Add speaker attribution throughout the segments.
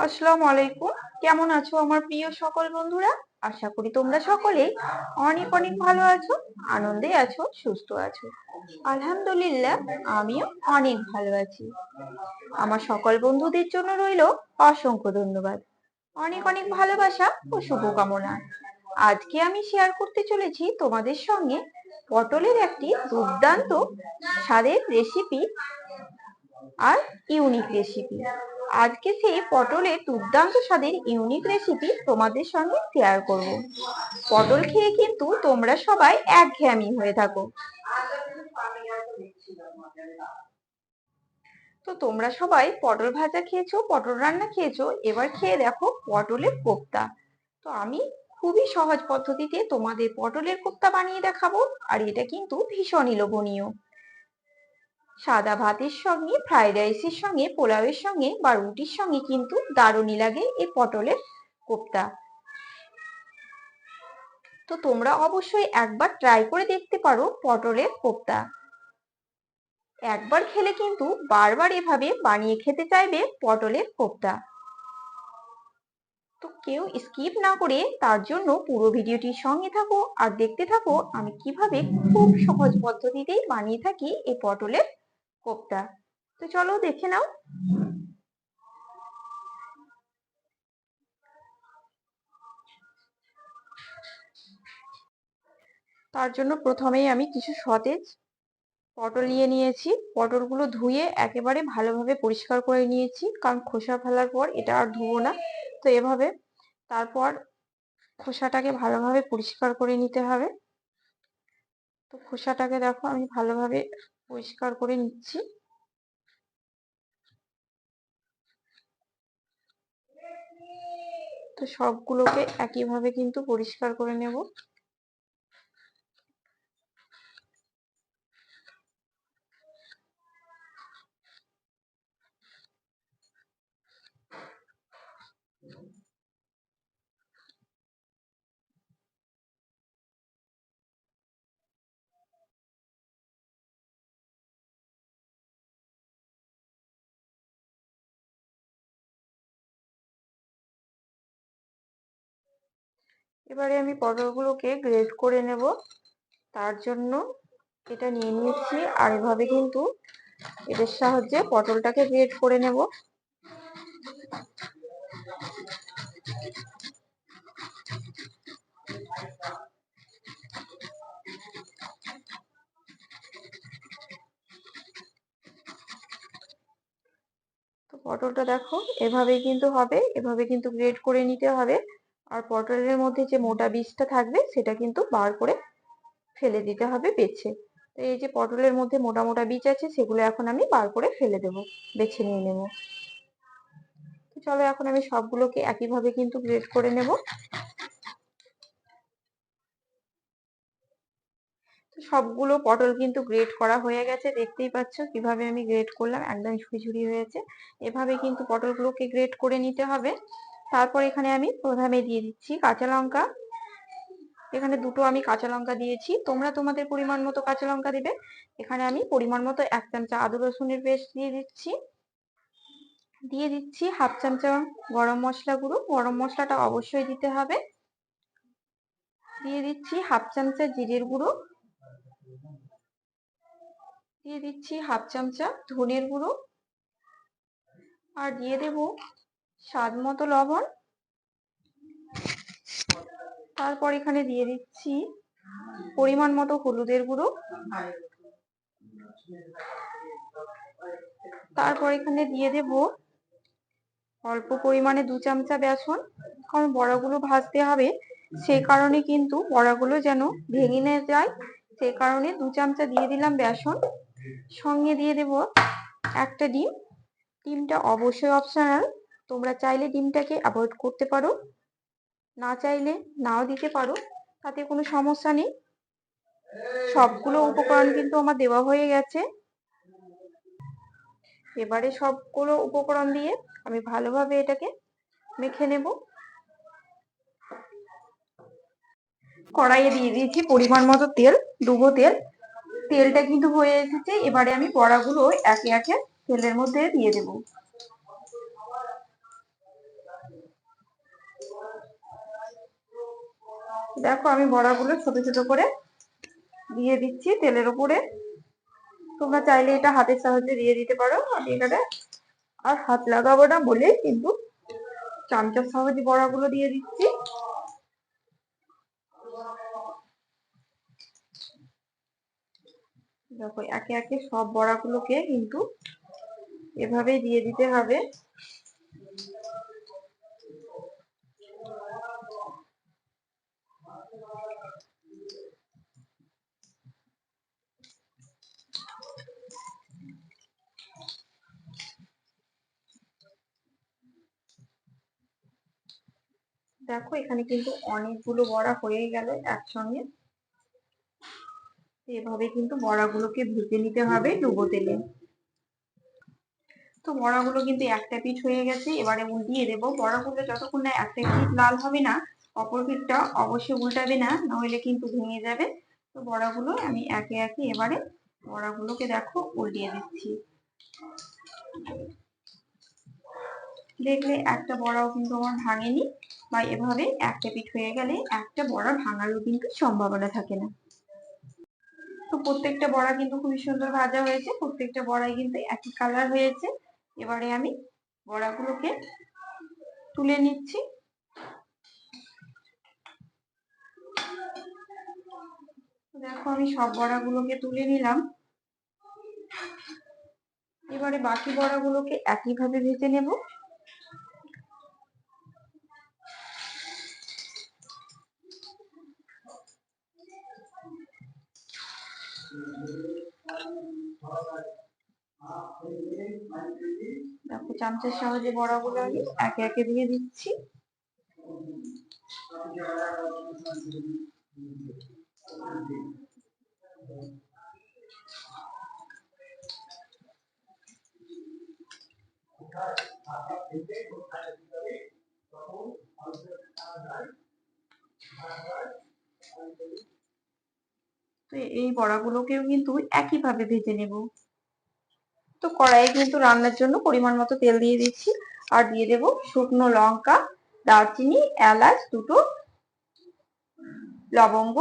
Speaker 1: আসসালামু আলাইকুম। কেমন আছো আমার প্রিয় সকল বন্ধুরা? আশা করি তোমরা সকলেই অনেক অনেক ভালো আছো, আনন্দে আছো, সুস্থ আছো। আলহামদুলিল্লাহ, আমিও অনেক ভালো আছি। আমার সকল বন্ধুদের জন্য রইল অসংখ্য ধন্যবাদ, অনেক অনেক ভালোবাসা ও শুভকামনা। আজকে আমি শেয়ার করতে চলেছি তোমাদের সঙ্গে পটলের একটি দুর্দান্ত স্বাদের রেসিপি আর ইউনিক রেসিপি। আজকে সেই পটলের দুর্দান্ত স্বাদের ইউনিক রেসিপি তোমাদের সঙ্গে শেয়ার করব। পটল খেয়ে কিন্তু তোমরা সবাই একঘেয়েমি হয়ে থাকো। তো তোমরা সবাই পটল ভাজা খেয়েছো, পটল রান্না খেয়েছো, এবার খেয়ে দেখো পটলের কোপ্তা। তো আমি খুবই সহজ পদ্ধতিতে তোমাদের পটলের কোপ্তা বানিয়ে দেখাবো, আর এটা কিন্তু ভীষণই লোভনীয়। সাদা ভাতের সঙ্গে, ফ্রাইড রাইসের সঙ্গে, পোলাওয়ের সঙ্গে বা রুটির সঙ্গে কিন্তু দারুণই লাগে এই পটলের কোপ্তা। তো তোমরা অবশ্যই একবার ট্রাই করে দেখতে পারো পটলের কোপ্তা। একবার খেলে কিন্তু বারবার এভাবে বানিয়ে খেতে চাইবে পটলের কোপ্তা। তো কেউ স্কিপ না করে তার জন্য পুরো ভিডিওটির সঙ্গে থাকো আর দেখতে থাকো আমি কিভাবে খুব সহজ পদ্ধতিতেই বানিয়ে থাকি এই পটলের কোপ্তা। তো চলো দেখে নাও। তার জন্য প্রথমেই আমি কিছু সতেজ পটল নিয়ে নিয়েছি। পটলগুলো ধুয়ে একেবারে ভালোভাবে পরিষ্কার করে নিয়েছি, কারণ খোসা ফেলার পর এটা আর ধুবো না। তো এভাবে তারপর খোসাটাকে ভালোভাবে পরিষ্কার করে নিতে হবে। তো খোসাটাকে দেখো আমি ভালোভাবে পরিষ্কার করে নিচ্ছি। তো সবগুলোকে একইভাবে কিন্তু পরিষ্কার করে নেব। এবারে আমি পটলগুলোকে গ্রেট করে নেব। তার জন্য এটা নিয়ে নিয়েছি, আর এভাবে কিন্তু এদের সাহায্যে পটলটাকে গ্রেট করে নেব। তো পটলটা দেখো এভাবেই কিন্তু হবে, এভাবে কিন্তু গ্রেট করে নিতে হবে। আর পটলের মধ্যে যে মোটা বীজটা থাকবে সেটা কিন্তু বার করে ফেলে দিতে হবে বেছে। তো এই যে পটলের মধ্যে মোটা মোটা বীজ আছে সেগুলো এখন আমি বার করে ফেলে দেব, বেছে নিয়ে নেব। তো চলো এখন আমি সবগুলোকে একইভাবে কিন্তু গ্রেট করে নেব। তো সবগুলো পটল কিন্তু গ্রেট করা হয়ে গেছে, দেখতেই পাচ্ছ কিভাবে আমি গ্রেট করলাম, একদম ঝুড়ি হয়েছে। এভাবে কিন্তু পটলগুলোকে গ্রেট করে নিতে হবে। তারপর এখানে আমি প্রথমে দিয়ে দিচ্ছি কাঁচা লঙ্কা। এখানে দুটো আমি কাঁচা লঙ্কা দিয়েছি, তোমরা তোমাদের পরিমাণ মতো কাঁচা লঙ্কা দিবে। এখানে আমি পরিমাণ মতো 1 চামচা আদা রসুনের পেস্ট দিয়ে দিচ্ছি 1/2 চামচা গরম মশলা গুঁড়ো, গরম মশলাটা অবশ্যই দিতে হবে। দিয়ে দিচ্ছি 1/2 চামচা জিরের গুঁড়ো, দিয়ে দিচ্ছি 1/2 চামচা ধনের গুঁড়ো, আর দিয়ে দেব স্বাদ মতো লবণ। তারপর এখানে দিয়ে দিচ্ছি পরিমাণ মতো হলুদের গুঁড়ো। তারপর এখানে দিয়ে দেব অল্প পরিমাণে 2 চামচা বেসন, কারণ বড়াগুলো ভাজতে হবে, সেই কারণে কিন্তু বড়াগুলো যেন ভেঙে না যায়, সেই কারণে 2 চামচা দিয়ে দিলাম বেসন। সঙ্গে দিয়ে দেব একটা ডিম। ডিমটা অবশ্যই অপশনাল, তোমরা চাইলে ডিমটাকে অ্যাভয়েড করতে পারো, না চাইলে নাও দিতে পারো, তাতে কোনো সমস্যা নেই। সবগুলো উপকরণ কিন্তু আমার দেওয়া হয়ে গেছে। এবারে সবগুলো উপকরণ দিয়ে আমি ভালোভাবে এটাকে মেখে নেব। কড়াইয়ে দিয়ে দিয়েছি পরিমাণ মতো তেল, ডুবো তেল। তেলটা কিন্তু হয়ে এসেছে, এবারে আমি বড়াগুলো একে একে তেলের মধ্যে দিয়ে দেব। দেখো আমি বড়াগুলো ছোট ছোট করে দিয়ে দিচ্ছি তেলের উপরে। তোমরা চাইলে এটা হাতের সাহায্যে দিয়ে দিতে পারো, আমি এখানে আর হাত লাগাবো না বলে কিন্তু চামচার সাহায্যে বড়াগুলো দিয়ে দিচ্ছি। দেখো একে একে সব বড়াগুলোকে কিন্তু এভাবেই দিয়ে দিতে হবে। দেখো এখানে কিন্তু অনেকগুলো বড়া হয়ে গেল একসঙ্গে। এভাবে কিন্তু বড়াগুলোকে ভেজে নিতে হবে ডুবো তেলে। তো বড়াগুলো কিন্তু একটা পিঠ হয়ে গেছে, এবারে উল্টিয়ে দেবো। বড়াগুলো যতক্ষণ না একটা পিঠ লাল হবে না, অপর পিঠটা অবশ্যই উল্টাবে না, নইলে কিন্তু ভেঙে যাবে। তো বড়াগুলো আমি একে একে এবারে বড়াগুলোকে দেখো উল্টিয়ে দিচ্ছি। দেখলে একটা বড়াও কিন্তু আমার ভাঙেনি, বা এভাবে একটা পিঠ হয়ে গেলে একটা বড়া ভাঙারও কিন্তু সম্ভাবনা থাকে না। তো প্রত্যেকটা বড়া কিন্তু খুবই সুন্দর ভাজা হয়েছে, প্রত্যেকটা বড়াই কিন্তু একই কালার হয়েছে। এবারে আমি বড়াগুলোকে তুলে নিচ্ছি। দেখো আমি সব বড়াগুলোকে তুলে নিলাম। এবারে বাকি বড়াগুলোকে একইভাবে ভেজে নেব। দেখো চামচের সাহায্যে বড়াগুলো আমি একে একে দিয়ে দিচ্ছি। তো এই বড়াগুলোকেও কিন্তু একইভাবে ভেজে নেব। তো কড়াইয়ে কিন্তু রান্নার জন্য পরিমাণ মতো তেল দিয়ে দিচ্ছি, আর দিয়ে দেব শুকনো লঙ্কা, দারচিনি, এলাচ দুটো, লবঙ্গ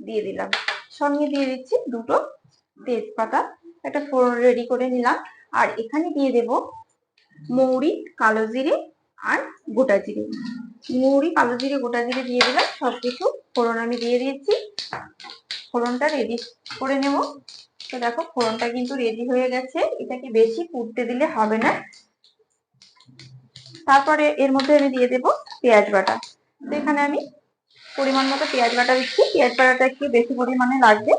Speaker 1: দিয়ে দিলাম, সঙ্গে দিয়ে দিচ্ছি দুটো তেজপাতা। একটা ফোড়ন রেডি করে নিলাম। আর এখানে দিয়ে দেব মৌরি, কালো জিরে আর গোটা জিরে। মৌরি, কালো জিরে, গোটা জিরে দিয়ে দিলাম, সবকিছু ফোড়ন আমি দিয়ে দিয়েছি। ফোড়নটা রেডি করে নেব। তো দেখো ফোড়নটা কিন্তু রেডি হয়ে গেছে, এটাকে বেশি ফুটতে দিলে হবে না। তারপরে এর মধ্যে আমি দিয়ে দেব পেঁয়াজ বাটা। তো এখানে আমি পরিমাণ মতো পেঁয়াজ বাটা দিচ্ছি। পেঁয়াজ বাটাটা একটু বেশি পরিমাণে লাগবে,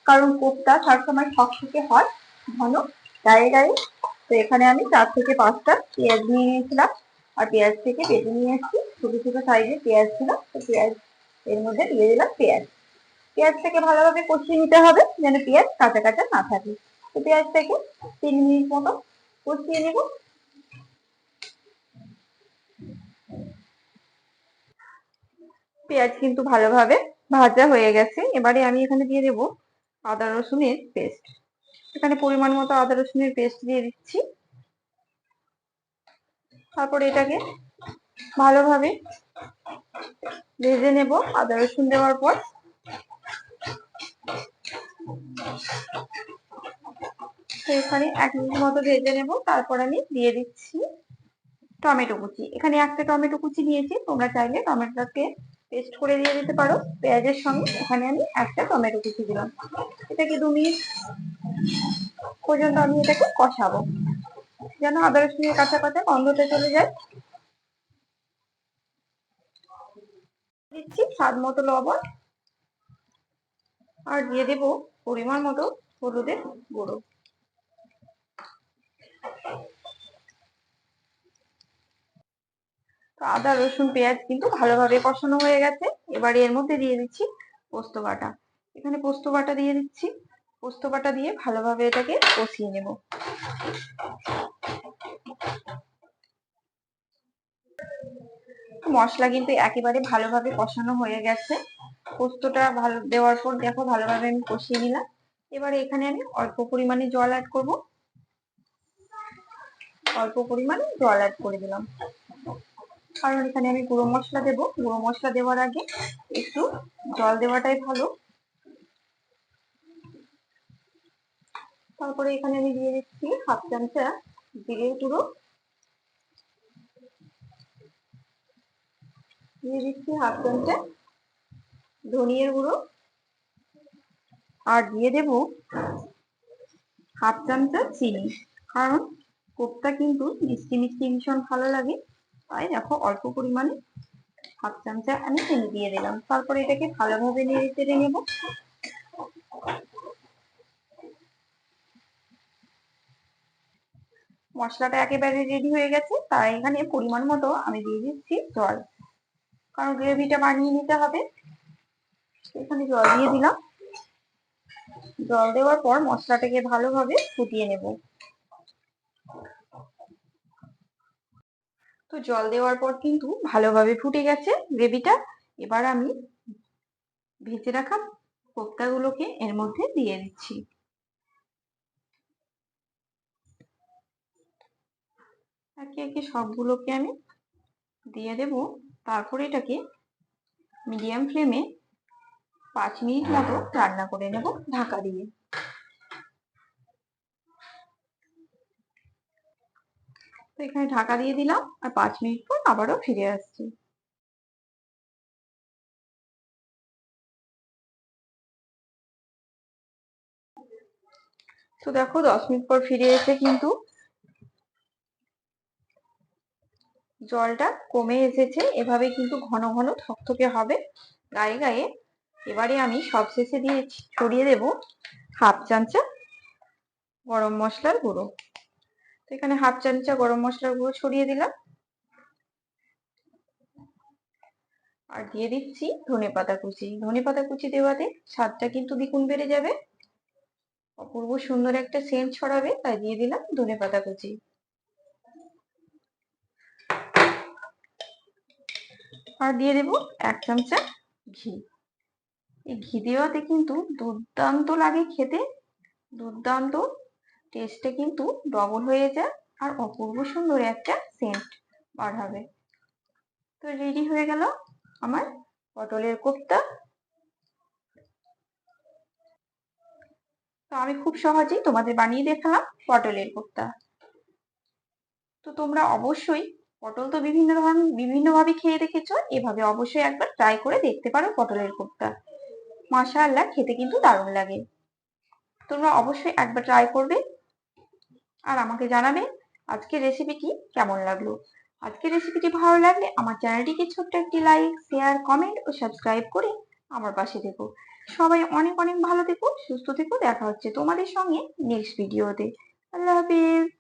Speaker 1: কারণ কোপ্তা সবসময় ঠকঠকে হয়, ঘন গায়ে গায়ে। তো এখানে আমি 4 থেকে 5টা পেঁয়াজ নিয়ে নিয়েছিলাম, আর পেঁয়াজ থেকে কেটে নিয়ে এসেছি, ছোট ছোট সাইজের পেঁয়াজ ছিল। তো পেঁয়াজ এর মধ্যে দিয়ে দিলাম। পেঁয়াজটাকে ভালোভাবে কষিয়ে নিতে হবে, যেন পেঁয়াজ কাঁচা কাঁচা না থাকে। তো পেঁয়াজটাকে 3 মিনিট মতো কষিয়ে নেব। পেঁয়াজ কিন্তু ভালোভাবে ভাজা হয়ে গেছে। এবারে আমি এখানে দিয়ে দেব আদা রসুনের পেস্ট। এখানে পরিমাণ মতো আদা রসুনের পেস্ট দিয়ে দিচ্ছি। তারপরে এটাকে ভালোভাবে ভেজে নেব। আদা রসুন দেওয়ার পর এখানে 1 মিনিট মতো ভেজে নেব। তারপর আমি দিয়ে দিচ্ছি টমেটো কুচি। এখানে একটা টমেটো কুচি নিয়েছি, তোমরা চাইলে টমেটোটাকে পেস্ট করে দিয়ে দিতে পারো পেঁয়াজের সঙ্গে। এখানে আমি একটা টমেটো কুচি দিলাম। এটাকে 2 মিনিট পর্যন্ত আমি এটাকে কষাবো, যেন আদা রসুনের কাঁচা কাঁচা গন্ধটা চলে যায়। দিচ্ছি স্বাদ মতো লবণ, আর দিয়ে দেব পরিমাণ মতো হলুদের গুঁড়ো। তো আদা রসুন পেঁয়াজ কিন্তু ভালোভাবে কষানো হয়ে গেছে। এবারে এর মধ্যে দিয়ে দিচ্ছি পোস্ত বাটা। এখানে পোস্ত বাটা দিয়ে দিচ্ছি। পোস্ত বাটা দিয়ে ভালোভাবে এটাকে কষিয়ে নেব। মশলা কিন্তু একেবারে ভালোভাবে কষানো হয়ে গেছে। পোস্তটা ভালো দেওয়ার পর দেখো ভালোভাবে আমি কষিয়ে নিলাম। এবারে এখানে আমি অল্প পরিমাণে জল অ্যাড করব। অল্প পরিমাণে জল অ্যাড করে দিলাম। কারণ এখানে আমি গুঁড়ো মশলা দেবো। গুঁড়ো মশলা দেওয়ার আগে একটু জল দেওয়াটাই ভালো। তারপরে এখানে আমি দিয়ে দিচ্ছি হাফ চামচা জিরের গুঁড়ো, দিয়ে দিচ্ছি হাফ চামচা ধনিয়ার গুঁড়ো, আর দিয়ে দেব হাফ চামচা চিনি। কারণ কোপ্তা কিন্তু মিষ্টি মিষ্টি ভীষণ ভালো লাগে, তাই দেখো অল্প পরিমাণে হাফ চামচা আমি চিনি দিয়ে দিলাম। তারপরে এটাকে ভালোভাবে নেড়ে চেড়ে নেব। মশলাটা একেবারে রেডি হয়ে গেছে, তাই এখানে পরিমাণ মতো আমি দিয়ে দিচ্ছি জল, কারণ গ্রেভিটা বানিয়ে নিতে হবে। এখানে জল দিয়ে দিলাম। জল দেওয়ার পর মশলাটাকে ভালোভাবে ফুটিয়ে নেব। তো জল দেওয়ার পর কিন্তু ভালোভাবে ফুটে গেছে গ্রেভিটা। এবার আমি ভেজে রাখা কোপ্তাগুলোকে এর মধ্যে দিয়ে দিচ্ছি। একে একে সবগুলোকে আমি দিয়ে দেব। তারপরে এটাকে মিডিয়াম ফ্লেমে 5 মিনিট মতো রান্না করে নেব ঢাকা দিয়ে। তো এখানে ঢাকা দিয়ে দিলাম, আর 5 মিনিট পর আবারও ফিরে আসছি। তো দেখো 10 মিনিট পর ফিরে এসে কিন্তু জলটা কমে এসেছে। এভাবে কিন্তু ঘন ঘন থকথকে হবে গায়ে গায়ে। এবারে আমি সবশেষে দিয়ে ছড়িয়ে দেব হাফ চামচা গরম মশলার গুঁড়ো। তো এখানে হাফ চামচা গরম মশলার গুঁড়ো ছড়িয়ে দিলাম, আর দিয়ে দিচ্ছি ধনেপাতা কুচি। ধনেপাতা কুচি দেওয়াতে স্বাদটা কিন্তু দ্বিগুণ বেড়ে যাবে, অপূর্ব সুন্দর একটা সেন্ট ছড়াবে, তাই দিয়ে দিলাম ধনেপাতা কুচি। আর দিয়ে দেব 1 চামচা ঘি। এই ঘি দেওয়াতে কিন্তু দুর্দান্ত লাগে খেতে, দুর্দান্ত টেস্টে কিন্তু ডবল হয়ে যায়, আর অপূর্ব সুন্দর একটা সেন্ট বার হবে। তো রেডি হয়ে গেল আমার পটলের কোপ্তা। তো আমি খুব সহজেই তোমাদের বানিয়ে দেখালাম পটলের কোপ্তা। তো তোমরা অবশ্যই, পটল তো বিভিন্নভাবে খেয়ে দেখেছো, এভাবে অবশ্যই একবার ট্রাই করে দেখতে পারো পটলের কোপ্তা। মাশাআল্লাহ, খেতে কিন্তু দারুণ লাগে। তোমরা অবশ্যই একবার ট্রাই করবে, আর আমাকে জানাবে আজকের রেসিপিটি কেমন লাগলো। আজকের রেসিপিটি ভালো লাগলে আমার চ্যানেলটিকে ছোট্ট একটি লাইক, শেয়ার, কমেন্ট ও সাবস্ক্রাইব করে আমার পাশে থেকো। সবাই অনেক অনেক ভালো থেকো, সুস্থ থেকো। দেখা হচ্ছে তোমাদের সঙ্গে নেক্সট ভিডিওতে। আল্লাহ হাফেজ।